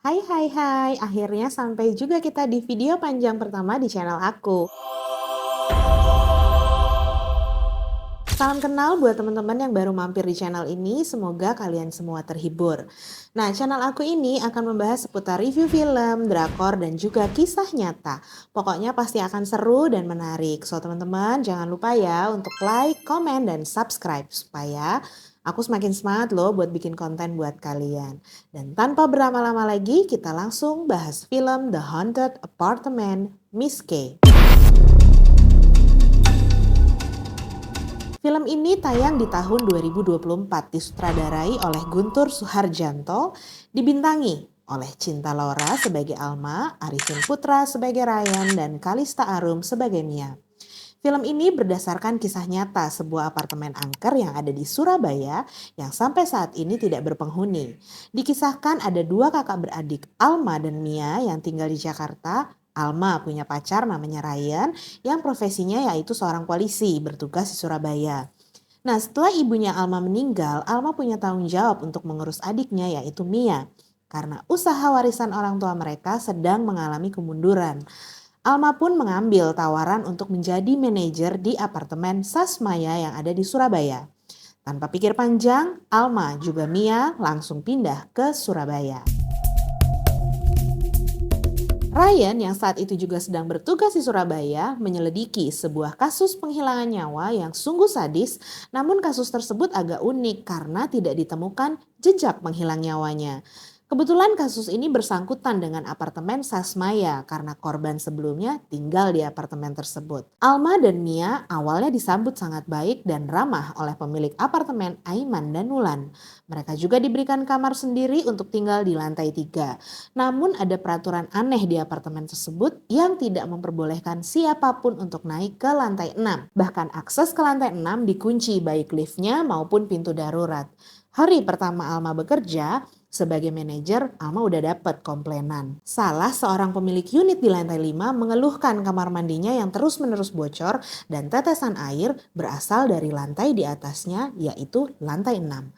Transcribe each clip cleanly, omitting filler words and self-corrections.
Hai hai hai, akhirnya sampai juga kita di video panjang pertama di channel aku. Salam kenal buat teman-teman yang baru mampir di channel ini, semoga kalian semua terhibur. Nah, channel aku ini akan membahas seputar review film, drakor, dan juga kisah nyata. Pokoknya pasti akan seru dan menarik. So, teman-teman jangan lupa ya untuk like, komen, dan subscribe supaya aku semakin semangat loh buat bikin konten buat kalian. Dan tanpa berlama-lama lagi, kita langsung bahas film The Haunted Apartment, Miss K. Film ini tayang di tahun 2024, disutradarai oleh Guntur Suharjanto, dibintangi oleh Cinta Laura sebagai Alma, Arifin Putra sebagai Ryan, dan Kalista Arum sebagai Mia. Film ini berdasarkan kisah nyata sebuah apartemen angker yang ada di Surabaya yang sampai saat ini tidak berpenghuni. Dikisahkan ada dua kakak beradik, Alma dan Mia, yang tinggal di Jakarta. Alma punya pacar namanya Ryan yang profesinya yaitu seorang polisi bertugas di Surabaya. Nah, setelah ibunya Alma meninggal, Alma punya tanggung jawab untuk mengurus adiknya yaitu Mia. Karena usaha warisan orang tua mereka sedang mengalami kemunduran. Alma pun mengambil tawaran untuk menjadi manajer di apartemen Sasmaya yang ada di Surabaya. Tanpa pikir panjang, Alma juga Mia langsung pindah ke Surabaya. Ryan yang saat itu juga sedang bertugas di Surabaya menyelidiki sebuah kasus penghilangan nyawa yang sungguh sadis, namun kasus tersebut agak unik karena tidak ditemukan jejak penghilang nyawanya. Kebetulan kasus ini bersangkutan dengan apartemen Sasmaya karena korban sebelumnya tinggal di apartemen tersebut. Alma dan Mia awalnya disambut sangat baik dan ramah oleh pemilik apartemen Aiman dan Nulan. Mereka juga diberikan kamar sendiri untuk tinggal di lantai 3. Namun ada peraturan aneh di apartemen tersebut yang tidak memperbolehkan siapapun untuk naik ke lantai 6. Bahkan akses ke lantai 6 dikunci baik liftnya maupun pintu darurat. Hari pertama Alma bekerja sebagai manajer, Alma udah dapat komplainan. Salah seorang pemilik unit di lantai 5 mengeluhkan kamar mandinya yang terus-menerus bocor dan tetesan air berasal dari lantai di atasnya, yaitu lantai 6.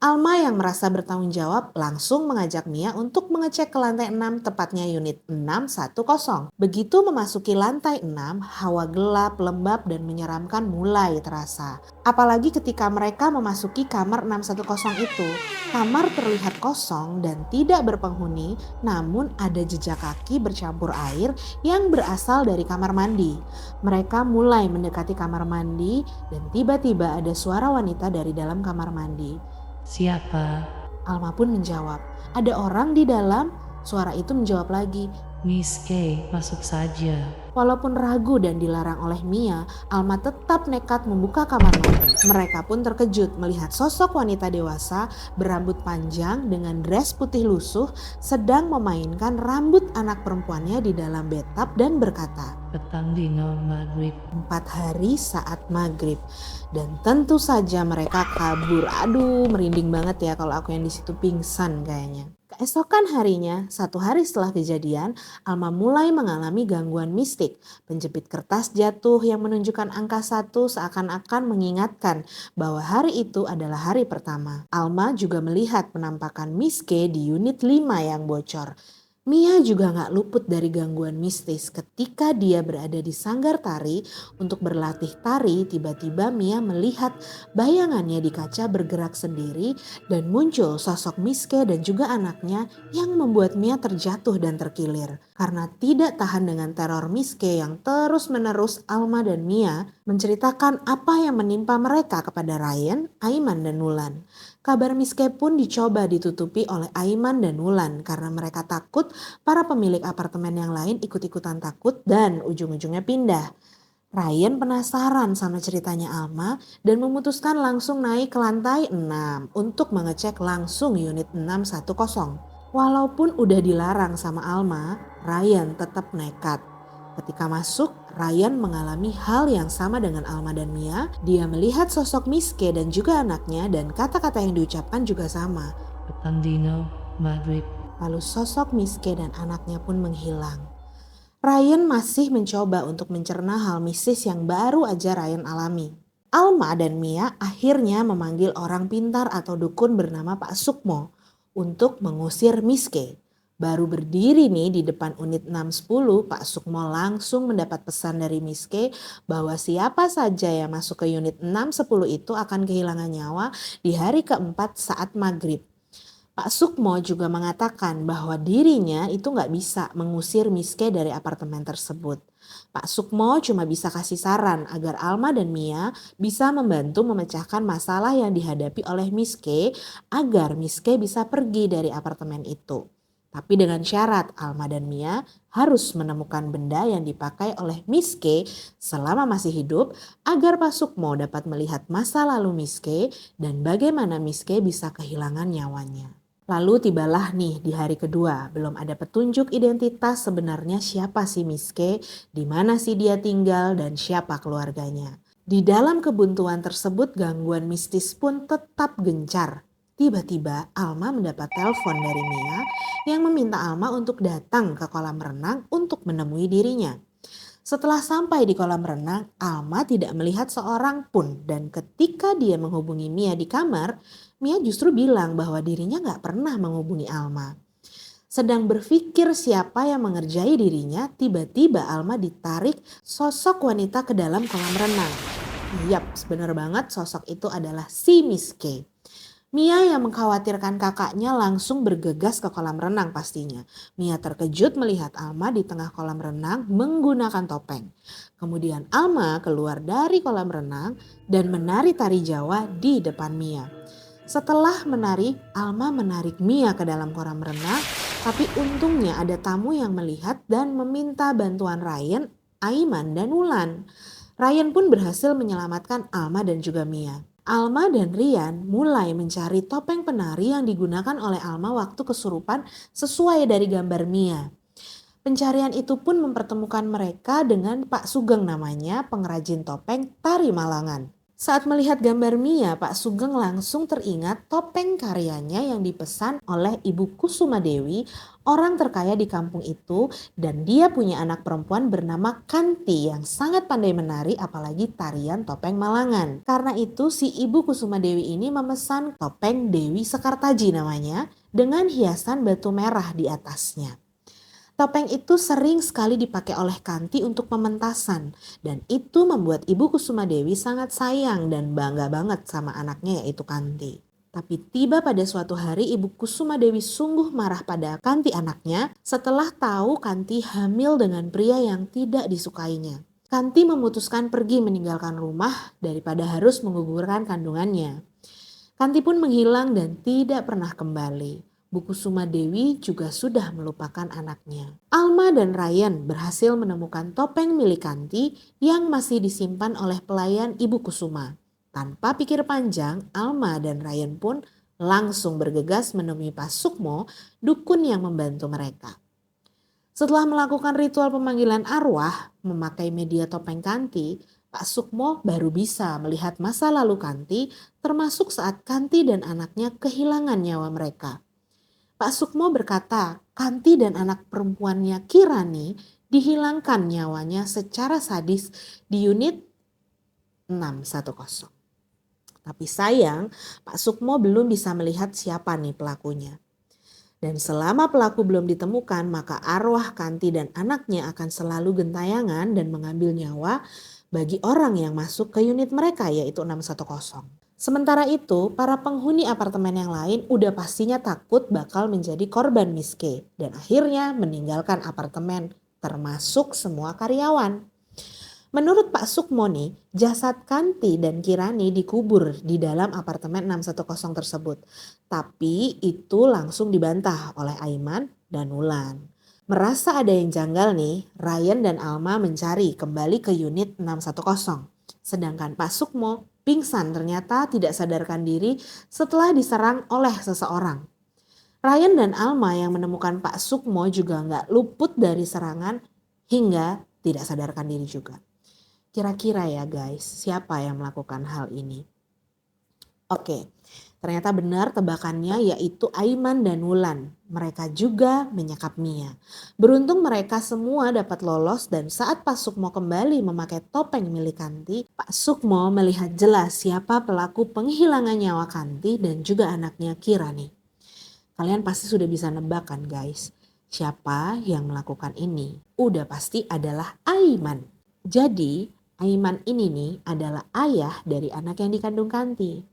Alma yang merasa bertanggung jawab langsung mengajak Mia untuk mengecek ke lantai 6, tepatnya unit 610. Begitu memasuki lantai 6, hawa gelap, lembab, dan menyeramkan mulai terasa. Apalagi ketika mereka memasuki kamar 610 itu, kamar terlihat kosong dan tidak berpenghuni, namun ada jejak kaki bercampur air yang berasal dari kamar mandi. Mereka mulai mendekati kamar mandi dan tiba-tiba ada suara wanita dari dalam kamar mandi. Siapa? Alma pun menjawab, ada orang di dalam. Suara itu menjawab lagi. Miss K, masuk saja. Walaupun ragu dan dilarang oleh Mia, Alma tetap nekat membuka kamar mandi. Mereka pun terkejut melihat sosok wanita dewasa berambut panjang dengan dress putih lusuh sedang memainkan rambut anak perempuannya di dalam bathtub dan berkata, Petang dino maghrib. 4 hari saat maghrib. Dan tentu saja mereka kabur. Aduh, merinding banget ya kalau aku yang di situ pingsan kayaknya. Keesokan harinya, 1 hari setelah kejadian, Alma mulai mengalami gangguan mistik. Penjepit kertas jatuh yang menunjukkan angka 1 seakan-akan mengingatkan bahwa hari itu adalah hari pertama. Alma juga melihat penampakan Miss K di unit 5 yang bocor. Mia juga gak luput dari gangguan mistis. Ketika dia berada di sanggar tari untuk berlatih tari, tiba-tiba Mia melihat bayangannya di kaca bergerak sendiri dan muncul sosok Miske dan juga anaknya yang membuat Mia terjatuh dan terkilir. Karena tidak tahan dengan teror Miske yang terus-menerus, Alma dan Mia menceritakan apa yang menimpa mereka kepada Ryan, Aiman, dan Nulan. Kabar Miske pun dicoba ditutupi oleh Aiman dan Nulan karena mereka takut para pemilik apartemen yang lain ikut-ikutan takut dan ujung-ujungnya pindah. Ryan penasaran sama ceritanya Alma dan memutuskan langsung naik ke lantai 6 untuk mengecek langsung unit 610. Walaupun udah dilarang sama Alma, Ryan tetap nekat. Ketika masuk, Ryan mengalami hal yang sama dengan Alma dan Mia. Dia melihat sosok Miske dan juga anaknya dan kata-kata yang diucapkan juga sama. Petang dino maghrib. Lalu sosok Miske dan anaknya pun menghilang. Ryan masih mencoba untuk mencerna hal mistis yang baru aja Ryan alami. Alma dan Mia akhirnya memanggil orang pintar atau dukun bernama Pak Sukmo untuk mengusir Miske. Baru berdiri nih di depan unit 610, Pak Sukmo langsung mendapat pesan dari Miss K bahwa siapa saja yang masuk ke unit 610 itu akan kehilangan nyawa di hari keempat saat maghrib. Pak Sukmo juga mengatakan bahwa dirinya itu nggak bisa mengusir Miss K dari apartemen tersebut. Pak Sukmo cuma bisa kasih saran agar Alma dan Mia bisa membantu memecahkan masalah yang dihadapi oleh Miss K agar Miss K bisa pergi dari apartemen itu. Tapi dengan syarat Alma dan Mia harus menemukan benda yang dipakai oleh Miss K selama masih hidup agar Pak Sukmo dapat melihat masa lalu Miss K dan bagaimana Miss K bisa kehilangan nyawanya. Lalu tibalah nih di hari kedua, belum ada petunjuk identitas sebenarnya siapa sih Miss K, di mana sih dia tinggal dan siapa keluarganya. Di dalam kebuntuan tersebut gangguan mistis pun tetap gencar. Tiba-tiba Alma mendapat telepon dari Mia yang meminta Alma untuk datang ke kolam renang untuk menemui dirinya. Setelah sampai di kolam renang, Alma tidak melihat seorang pun dan ketika dia menghubungi Mia di kamar, Mia justru bilang bahwa dirinya gak pernah menghubungi Alma. Sedang berpikir siapa yang mengerjai dirinya, tiba-tiba Alma ditarik sosok wanita ke dalam kolam renang. Yap, benar banget sosok itu adalah si Miss K. Mia yang mengkhawatirkan kakaknya langsung bergegas ke kolam renang pastinya. Mia terkejut melihat Alma di tengah kolam renang menggunakan topeng. Kemudian Alma keluar dari kolam renang dan menari tari Jawa di depan Mia. Setelah menari, Alma menarik Mia ke dalam kolam renang, tapi untungnya ada tamu yang melihat dan meminta bantuan Ryan, Aiman, dan Wulan. Ryan pun berhasil menyelamatkan Alma dan juga Mia. Alma dan Ryan mulai mencari topeng penari yang digunakan oleh Alma waktu kesurupan sesuai dari gambar Mia. Pencarian itu pun mempertemukan mereka dengan Pak Sugeng namanya, pengrajin topeng tari Malangan. Saat melihat gambar Mia, Pak Sugeng langsung teringat topeng karyanya yang dipesan oleh Ibu Kusuma Dewi, orang terkaya di kampung itu, dan dia punya anak perempuan bernama Kanti yang sangat pandai menari apalagi tarian topeng Malangan. Karena itu si Ibu Kusuma Dewi ini memesan topeng Dewi Sekartaji namanya dengan hiasan batu merah di atasnya. Topeng itu sering sekali dipakai oleh Kanti untuk pementasan dan itu membuat Ibu Kusuma Dewi sangat sayang dan bangga banget sama anaknya yaitu Kanti. Tapi tiba pada suatu hari Ibu Kusuma Dewi sungguh marah pada Kanti anaknya setelah tahu Kanti hamil dengan pria yang tidak disukainya. Kanti memutuskan pergi meninggalkan rumah daripada harus menggugurkan kandungannya. Kanti pun menghilang dan tidak pernah kembali. Bu Kusuma Dewi juga sudah melupakan anaknya. Alma dan Ryan berhasil menemukan topeng milik Kanti yang masih disimpan oleh pelayan Ibu Kusuma. Tanpa pikir panjang, Alma dan Ryan pun langsung bergegas menemui Pak Sukmo, dukun yang membantu mereka. Setelah melakukan ritual pemanggilan arwah memakai media topeng Kanti, Pak Sukmo baru bisa melihat masa lalu Kanti termasuk saat Kanti dan anaknya kehilangan nyawa mereka. Pak Sukmo berkata, Kanti dan anak perempuannya Kirani dihilangkan nyawanya secara sadis di unit 610. Tapi sayang, Pak Sukmo belum bisa melihat siapa nih pelakunya. Dan selama pelaku belum ditemukan, maka arwah Kanti dan anaknya akan selalu gentayangan dan mengambil nyawa bagi orang yang masuk ke unit mereka yaitu 610. Sementara itu, para penghuni apartemen yang lain udah pastinya takut bakal menjadi korban Miss K dan akhirnya meninggalkan apartemen termasuk semua karyawan. Menurut Pak Sukmo nih, jasad Kanti dan Kirani dikubur di dalam apartemen 610 tersebut. Tapi itu langsung dibantah oleh Aiman dan Wulan. Merasa ada yang janggal nih, Ryan dan Alma mencari kembali ke unit 610. Sedangkan Pak Sukmo pingsan ternyata tidak sadarkan diri setelah diserang oleh seseorang. Ryan dan Alma yang menemukan Pak Sukmo juga nggak luput dari serangan hingga tidak sadarkan diri juga. Kira-kira ya guys, siapa yang melakukan hal ini? Oke, ternyata benar tebakannya yaitu Aiman dan Wulan. Mereka juga menyekap Mia. Beruntung mereka semua dapat lolos dan saat Pak Sukmo kembali memakai topeng milik Kanti, Pak Sukmo melihat jelas siapa pelaku penghilangan nyawa Kanti dan juga anaknya Kirani. Kalian pasti sudah bisa nebak kan guys? Siapa yang melakukan ini? Udah pasti adalah Aiman. Jadi Aiman ini nih adalah ayah dari anak yang dikandung Kanti.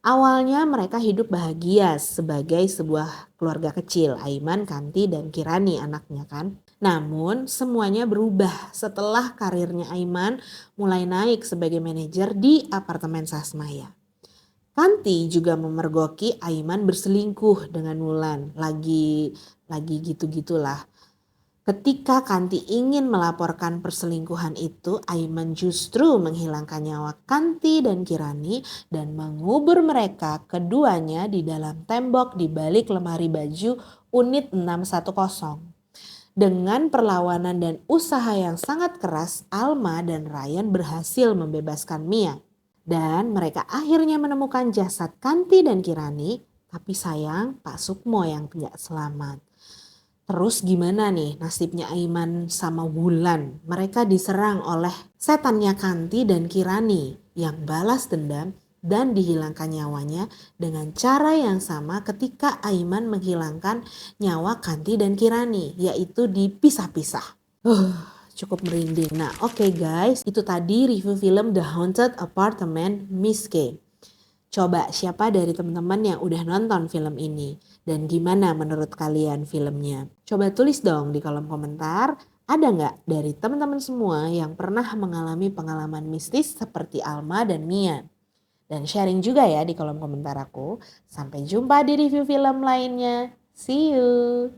Awalnya mereka hidup bahagia sebagai sebuah keluarga kecil, Aiman, Kanti, dan Kirani anaknya kan. Namun semuanya berubah setelah karirnya Aiman mulai naik sebagai manajer di apartemen Sasmaya. Kanti juga memergoki Aiman berselingkuh dengan Wulan, lagi gitu-gitulah. Ketika Kanti ingin melaporkan perselingkuhan itu, Aiman justru menghilangkan nyawa Kanti dan Kirani dan mengubur mereka keduanya di dalam tembok di balik lemari baju unit 610. Dengan perlawanan dan usaha yang sangat keras, Alma dan Ryan berhasil membebaskan Mia. Dan mereka akhirnya menemukan jasad Kanti dan Kirani, tapi sayang Pak Sukmo yang tidak selamat. Terus gimana nih nasibnya Aiman sama Wulan? Mereka diserang oleh setannya Kanti dan Kirani yang balas dendam dan dihilangkan nyawanya dengan cara yang sama ketika Aiman menghilangkan nyawa Kanti dan Kirani, yaitu dipisah-pisah. Cukup merinding. Nah oke guys, itu tadi review film The Haunted Apartment Miss K. Coba siapa dari teman-teman yang udah nonton film ini? Dan gimana menurut kalian filmnya? Coba tulis dong di kolom komentar. Ada nggak dari teman-teman semua yang pernah mengalami pengalaman mistis seperti Alma dan Mia? Dan sharing juga ya di kolom komentar aku. Sampai jumpa di review film lainnya. See you!